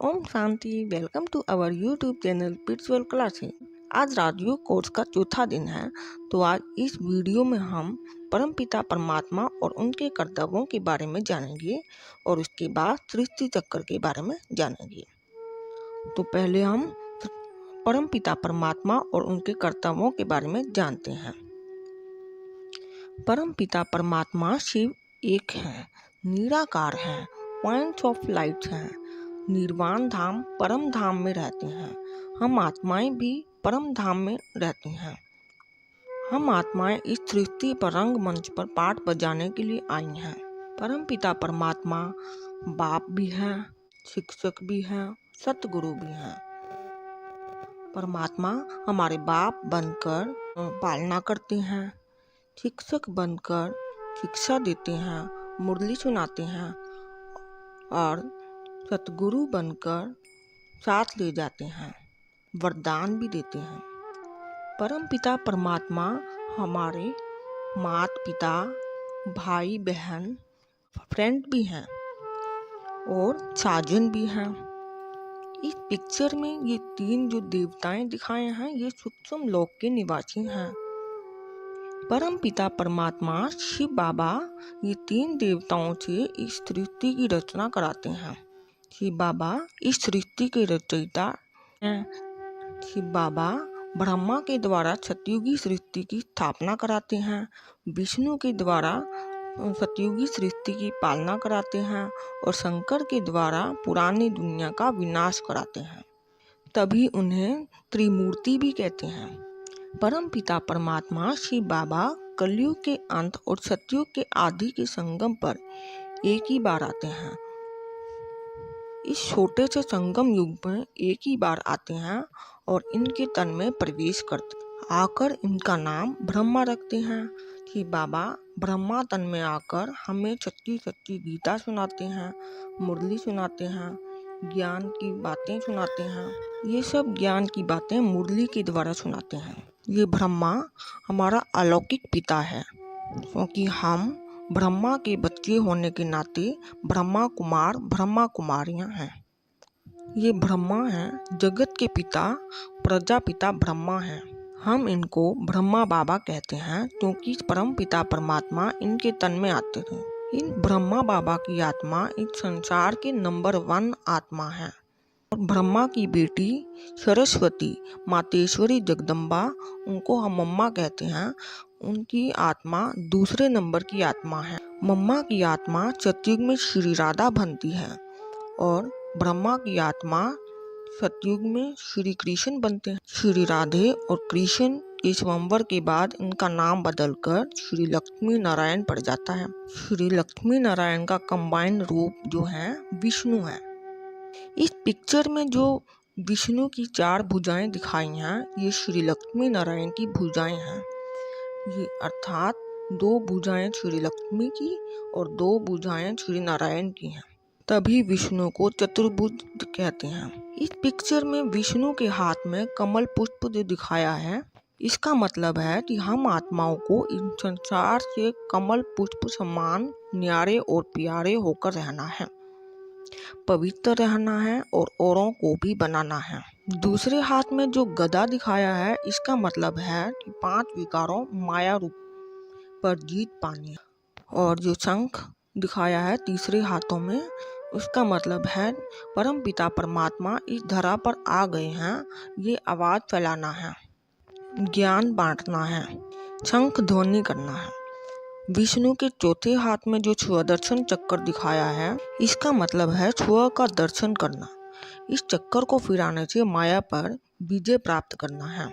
Om Shanti. Welcome to our YouTube channel spiritual classes. आज Rajyoga course का चौथा दिन है। तो आज इस वीडियो में हम परमपिता परमात्मा और उनके कर्तव्यों के बारे में जानेंगे और उसके बाद सृष्टि चक्र के बारे में जानेंगे। तो पहले हम परमपिता परमात्मा और उनके कर्तव्यों के बारे में जानते हैं। परमपिता परमात्मा शिव एक है, निराकार है, पॉइंट ऑफ लाइट है, निर्वाण धाम परम धाम में रहते हैं। हम आत्माएं भी परम धाम में रहती हैं। हम आत्माएं इस सृष्टि पर रंग मंच पर पाठ बजाने के लिए आई हैं। परम पिता परमात्मा बाप भी हैं, शिक्षक भी हैं, सतगुरु भी हैं। परमात्मा हमारे बाप बनकर पालना करते हैं, शिक्षक बनकर शिक्षा देते हैं, मुरली सुनाते हैं और सतगुरु बनकर साथ ले जाते हैं, वरदान भी देते हैं। परम पिता परमात्मा हमारे माता पिता, भाई बहन, फ्रेंड भी हैं और साजन भी हैं। इस पिक्चर में ये तीन जो देवताएं दिखाए हैं, ये सूक्ष्म लोक के निवासी हैं। परम पिता परमात्मा शिव बाबा ये तीन देवताओं से इस सृष्टि की रचना कराते हैं। शिव बाबा इस सृष्टि के रचयिता हैं। शिव बाबा ब्रह्मा के द्वारा सतयुगी सृष्टि की स्थापना कराते हैं, विष्णु के द्वारा सतयुगी सृष्टि की पालना कराते हैं और शंकर के द्वारा पुरानी दुनिया का विनाश कराते हैं। तभी उन्हें त्रिमूर्ति भी कहते हैं। परम पिता परमात्मा शिव बाबा कलयुग के अंत और सतयुग के आदि के संगम पर एक ही बार आते हैं। इस छोटे से संगम युग में एक ही बार आते हैं और इनके तन में प्रवेश करते आकर इनका नाम ब्रह्मा रखते हैं। कि बाबा ब्रह्मा तन में आकर हमें सच्ची सच्ची गीता सुनाते हैं, मुरली सुनाते हैं, ज्ञान की बातें सुनाते हैं। ये सब ज्ञान की बातें मुरली के द्वारा सुनाते हैं। ये ब्रह्मा हमारा अलौकिक पिता है, क्योंकि हम ब्रह्मा के बच्चे होने के नाते ब्रह्मा कुमार ब्रह्मा कुमारियां हैं। ये ब्रह्मा हैं, जगत के पिता, प्रजापिता ब्रह्मा हैं। हम इनको ब्रह्मा बाबा कहते हैं क्योंकि परम पिता परमात्मा इनके तन में आते थे। इन ब्रह्मा बाबा की आत्मा इस संसार के नंबर 1 आत्मा है। और ब्रह्मा की बेटी सरस्वती मातेश्वरी जगदम्बा, उनको हम मम्मा कहते हैं, उनकी आत्मा दूसरे नंबर की आत्मा है। मम्मा की आत्मा सतयुग में श्री राधा बनती है और ब्रह्मा की आत्मा सतयुग में श्री कृष्ण बनते हैं। श्री राधे और कृष्ण के स्वयंवर के बाद इनका नाम बदलकर श्री लक्ष्मी नारायण पड़ जाता है। श्री लक्ष्मी नारायण का कंबाइंड रूप जो है विष्णु है। इस पिक्चर में जो विष्णु की 4 भुजाएं दिखाई हैं, ये श्री लक्ष्मी नारायण की भुजाएं हैं। ये अर्थात 2 भुजाएं श्री लक्ष्मी की और 2 भुजाएं श्री नारायण की हैं। तभी विष्णु को चतुर्भुज कहते हैं। इस पिक्चर में विष्णु के हाथ में कमल पुष्प जो दिखाया है, इसका मतलब है कि हम आत्माओं को इस संसार से कमल पुष्प समान न्यारे और प्यारे होकर रहना है, पवित्र रहना है और औरों को भी बनाना है। दूसरे हाथ में जो गदा दिखाया है, इसका मतलब है कि 5 विकारों माया रूप पर जीत पानी। और जो शंख दिखाया है तीसरे हाथों में, उसका मतलब है परम पिता परमात्मा इस धरा पर आ गए हैं। ये आवाज फैलाना है, ज्ञान बांटना है, शंख ध्वनि करना है। विष्णु के चौथे हाथ में जो स्वदर्शन चक्कर दिखाया है, इसका मतलब है स्व का दर्शन करना। इस चक्कर को फिराने से माया पर विजय प्राप्त करना है।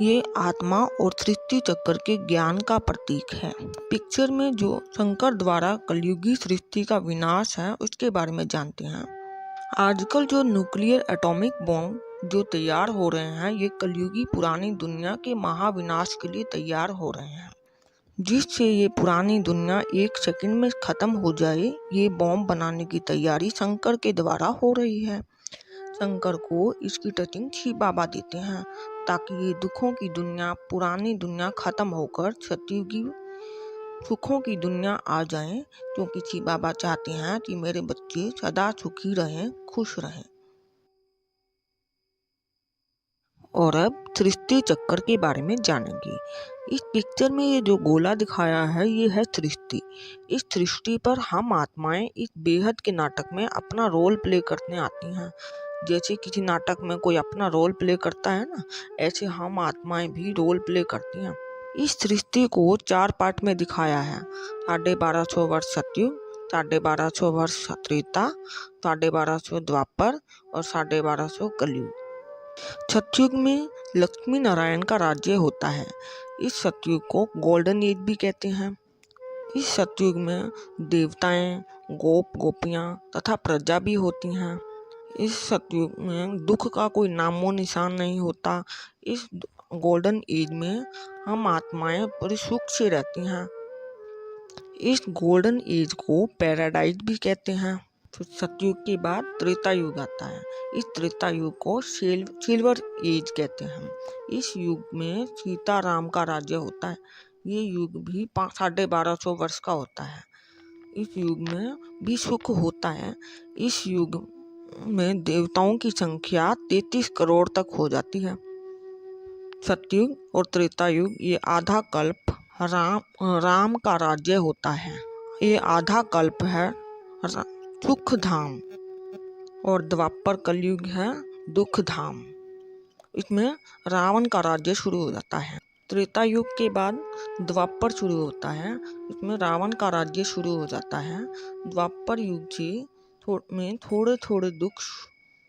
ये आत्मा और सृष्टि चक्र के ज्ञान का प्रतीक है। पिक्चर में जो शंकर द्वारा कलयुगी सृष्टि का विनाश है, उसके बारे में जानते हैं। आजकल जो न्यूक्लियर एटॉमिक बॉम्ब जो तैयार हो रहे हैं, ये कलयुगी पुरानी दुनिया के महाविनाश के लिए तैयार हो रहे हैं, जिससे ये पुरानी दुनिया 1 सेकंड में खत्म हो जाए। ये बॉम्ब बनाने की तैयारी शंकर के द्वारा हो रही है। शंकर को इसकी टचिंग शिव बाबा देते हैं ताकि ये दुखों की दुनिया, पुरानी दुनिया खत्म होकर सतयुगी सुखों की दुनिया आ जाए। क्योंकि शिव बाबा चाहते हैं कि मेरे बच्चे सदा सुखी रहें, खुश रहें। और अब सृष्टि चक्र के बारे में जानेंगे। इस पिक्चर में ये जो गोला दिखाया है ये है सृष्टि। इस सृष्टि पर हम आत्माएं इस बेहद के नाटक में अपना रोल प्ले करने आती हैं। जैसे किसी नाटक में कोई अपना रोल प्ले करता है ना, ऐसे हम आत्माएं भी रोल प्ले करती हैं। इस सृष्टि को 4 पार्ट में दिखाया है। 1250 वर्ष सतयुग, 1250 वर्ष त्रेता, 1250 द्वापर और 1250 कलयुग। सतयुग में लक्ष्मी नारायण का राज्य होता है। इस सतयुग को गोल्डन एज भी कहते हैं। इस सतयुग में देवताएं, गोपियां तथा प्रजा भी होती हैं। इस सतयुग में दुख का कोई नामो निशान नहीं होता। इस गोल्डन एज में हम आत्माएं बड़े सुख से रहती हैं। इस गोल्डन एज को पैराडाइज भी कहते हैं। सतयुग के बाद त्रेता युग आता है। इस त्रेता युग को सिल्वर एज कहते हैं। इस युग में सीता राम का राज्य होता है। ये युग भी 1250 वर्ष का होता है। इस युग में भी सुख होता है। इस युग में देवताओं की संख्या 33 करोड़ तक हो जाती है। सतयुग और त्रेता युग ये आधा कल्प राम का राज्य होता है। ये आधा कल्प है सुख धाम और द्वापर कलयुग है दुख धाम। इसमें रावण का राज्य शुरू हो जाता है। त्रेता युग के बाद द्वापर शुरू होता है। इसमें रावण का राज्य शुरू हो जाता है। द्वापर युग से में थोड़े थोड़े दुख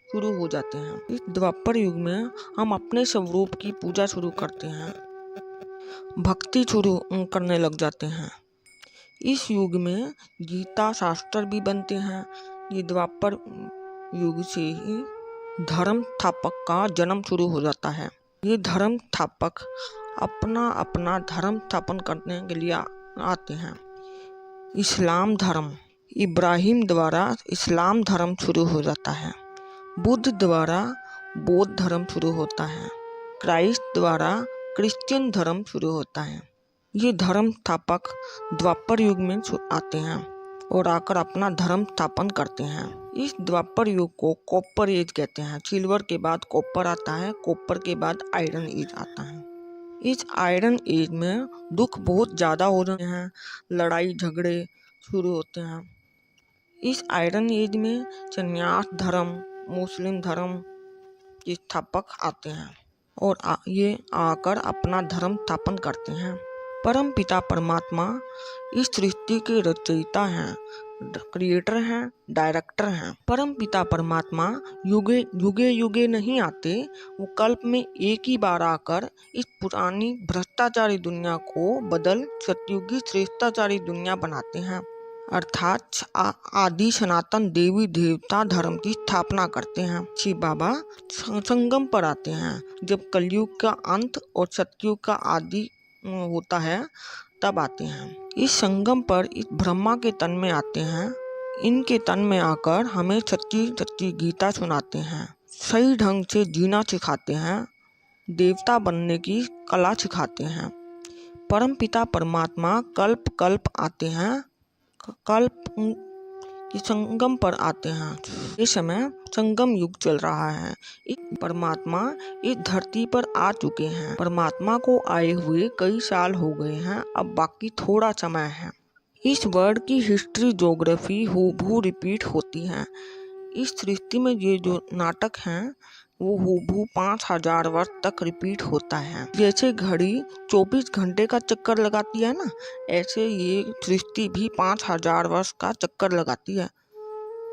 शुरू हो जाते हैं। इस द्वापर युग में हम अपने स्वरूप की पूजा शुरू करते हैं, भक्ति शुरू करने लग जाते हैं। इस युग में गीता शास्त्र भी बनते हैं। ये द्वापर युग से ही धर्म स्थापक का जन्म शुरू हो जाता है। ये धर्म स्थापक अपना अपना धर्म स्थापन करने के लिए आते हैं। इस्लाम धर्म, इब्राहिम द्वारा इस्लाम धर्म शुरू हो जाता है। बुद्ध द्वारा बौद्ध धर्म शुरू होता है। क्राइस्ट द्वारा क्रिश्चियन धर्म शुरू होता है। ये धर्म स्थापक द्वापर युग में आते हैं और आकर अपना धर्म स्थापन करते हैं। इस द्वापर युग को कॉपर एज कहते हैं। सिल्वर के बाद कॉपर आता है, कॉपर के बाद आयरन एज आता है। इस आयरन एज में दुख बहुत ज़्यादा हो रहे हैं, लड़ाई झगड़े शुरू होते हैं। इस आयरन एज में संन्यास धर्म, मुस्लिम धर्म के स्थापक आते हैं और ये आकर अपना धर्म स्थापन करते हैं। परम पिता परमात्मा इस सृष्टि के रचयिता हैं, क्रिएटर हैं, डायरेक्टर हैं। परम पिता परमात्मा युगे युगे नहीं आते, वो कल्प में एक ही बार आकर इस पुरानी भ्रष्टाचारी दुनिया को बदल सतयुगी श्रेष्ठाचारी दुनिया बनाते हैं, अर्थात आदि सनातन देवी देवता धर्म की स्थापना करते हैं। शिव बाबा संगम पर आते हैं। जब कलयुग का अंत और सतयुग का आदि होता है तब आते हैं। इस संगम पर इस ब्रह्मा के तन में आते हैं। इनके तन में आकर हमें सच्ची सच्ची गीता सुनाते हैं, सही ढंग से जीना सिखाते हैं, देवता बनने की कला सिखाते हैं। परम पिता परमात्मा कल्प कल्प आते हैं, कल्प की संगम पर आते हैं। इस समय संगम युग चल रहा है। इस परमात्मा इस धरती पर आ चुके हैं। परमात्मा को आए हुए कई साल हो गए हैं, अब बाकी थोड़ा समय है। इस वर्ल्ड की हिस्ट्री ज्योग्राफी हूबहू रिपीट होती है। इस सृष्टि में ये जो नाटक हैं वो हूबहू 5000 वर्ष तक रिपीट होता है। जैसे घड़ी 24 घंटे का चक्कर लगाती है ना, ऐसे ये सृष्टि भी 5000 वर्ष का चक्कर लगाती है।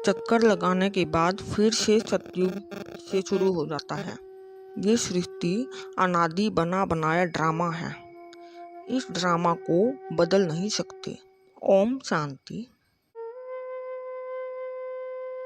चक्कर लगाने के बाद फिर से सतयुग से शुरू हो जाता है। ये सृष्टि अनादि बना बनाया ड्रामा है। इस ड्रामा को बदल नहीं सकते। ओम शांति।